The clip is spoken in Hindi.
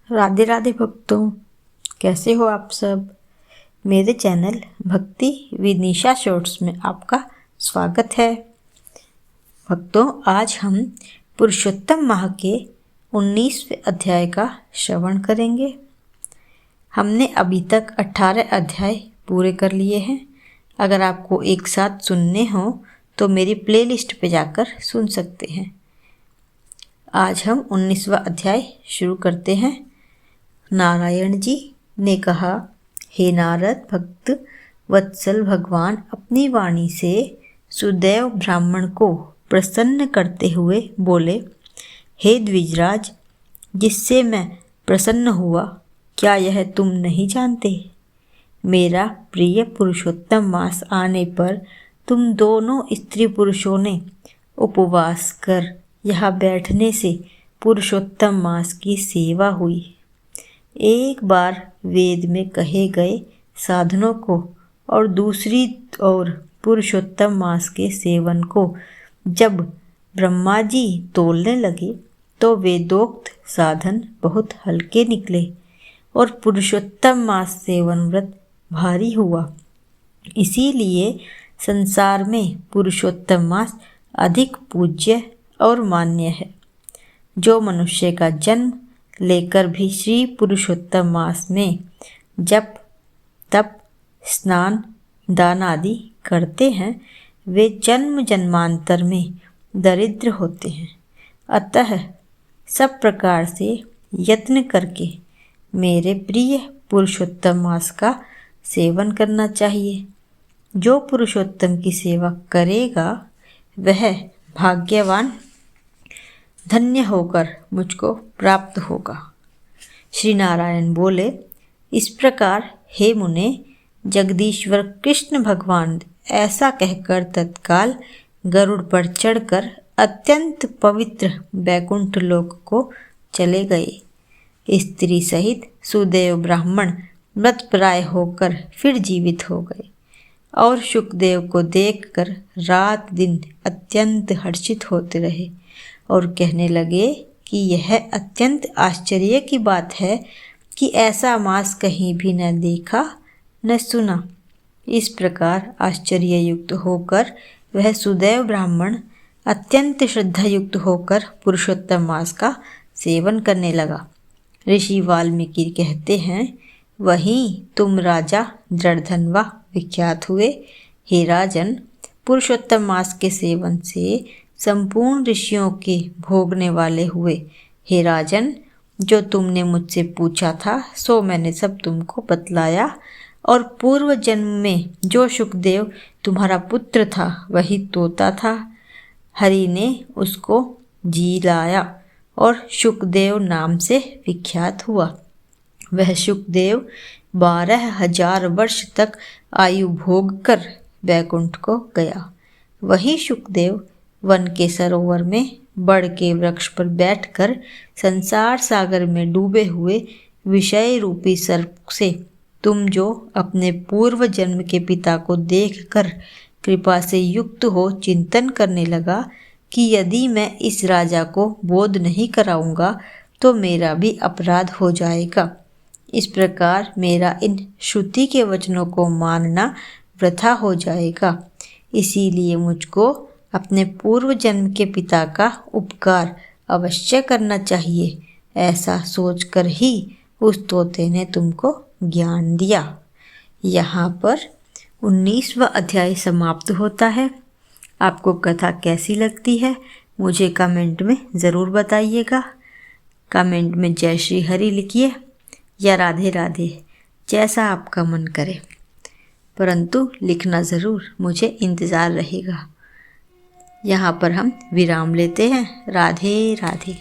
राधे राधे भक्तों, कैसे हो आप सब। मेरे चैनल भक्ति विनीशा शॉर्ट्स में आपका स्वागत है। भक्तों, आज हम पुरुषोत्तम माह के 19वें अध्याय का श्रवण करेंगे। हमने अभी तक 18 अध्याय पूरे कर लिए हैं। अगर आपको एक साथ सुनने हो तो मेरी प्लेलिस्ट पे जाकर सुन सकते हैं। आज हम 19वां अध्याय शुरू करते हैं। नारायण जी ने कहा, हे नारद भक्त वत्सल, भगवान अपनी वाणी से सुदेव ब्राह्मण को प्रसन्न करते हुए बोले, हे द्विजराज, जिससे मैं प्रसन्न हुआ क्या यह तुम नहीं जानते? मेरा प्रिय पुरुषोत्तम मास आने पर तुम दोनों स्त्री पुरुषों ने उपवास कर यहाँ बैठने से पुरुषोत्तम मास की सेवा हुई। एक बार वेद में कहे गए साधनों को और दूसरी ओर पुरुषोत्तम मास के सेवन को जब ब्रह्मा जी तोलने लगे तो वेदोक्त साधन बहुत हल्के निकले और पुरुषोत्तम मास सेवन व्रत भारी हुआ। इसीलिए संसार में पुरुषोत्तम मास अधिक पूज्य और मान्य है। जो मनुष्य का जन्म लेकर भी श्री पुरुषोत्तम मास में जप तप स्नान दान आदि करते हैं, वे जन्म जन्मांतर में दरिद्र होते हैं। अतः सब प्रकार से यत्न करके मेरे प्रिय पुरुषोत्तम मास का सेवन करना चाहिए। जो पुरुषोत्तम की सेवा करेगा वह भाग्यवान धन्य होकर मुझको प्राप्त होगा। श्री नारायण बोले, इस प्रकार हे मुने, जगदीश्वर कृष्ण भगवान ऐसा कहकर तत्काल गरुड़ पर चढ़कर अत्यंत पवित्र बैकुंठ लोक को चले गए। स्त्री सहित सुदेव ब्राह्मण मृतप्राय होकर फिर जीवित हो गए और शुकदेव को देखकर रात दिन अत्यंत हर्षित होते रहे और कहने लगे कि यह अत्यंत आश्चर्य की बात है कि ऐसा मास कहीं भी न देखा न सुना। इस प्रकार आश्चर्य युक्त होकर वह सुदैव ब्राह्मण अत्यंत श्रद्धा युक्त होकर पुरुषोत्तम मास का सेवन करने लगा। ऋषि वाल्मीकि कहते हैं, वहीं तुम राजा जड़धनवा विख्यात हुए। हे राजन, पुरुषोत्तम मास के सेवन से संपूर्ण ऋषियों के भोगने वाले हुए। हे राजन, जो तुमने मुझसे पूछा था सो मैंने सब तुमको बतलाया और पूर्व जन्म में जो शुकदेव तुम्हारा पुत्र था वही तोता था। हरि ने उसको जी लाया और शुकदेव नाम से विख्यात हुआ। वह शुकदेव 12,000 वर्ष तक आयु भोग कर बैकुंठ को गया। वही शुकदेव वन के सरोवर में बड़ के वृक्ष पर बैठकर संसार सागर में डूबे हुए विषय रूपी सर्प से तुम जो अपने पूर्व जन्म के पिता को देखकर कृपा से युक्त हो चिंतन करने लगा कि यदि मैं इस राजा को बोध नहीं कराऊंगा तो मेरा भी अपराध हो जाएगा। इस प्रकार मेरा इन श्रुति के वचनों को मानना वृथा हो जाएगा। इसीलिए मुझको अपने पूर्व जन्म के पिता का उपकार अवश्य करना चाहिए। ऐसा सोचकर ही उस तोते ने तुमको ज्ञान दिया। यहाँ पर 19वां अध्याय समाप्त होता है। आपको कथा कैसी लगती है मुझे कमेंट में ज़रूर बताइएगा। कमेंट में जय श्री हरि लिखिए या राधे राधे, जैसा आपका मन करे, परंतु लिखना ज़रूर, मुझे इंतज़ार रहेगा। यहाँ पर हम विराम लेते हैं। राधे राधे।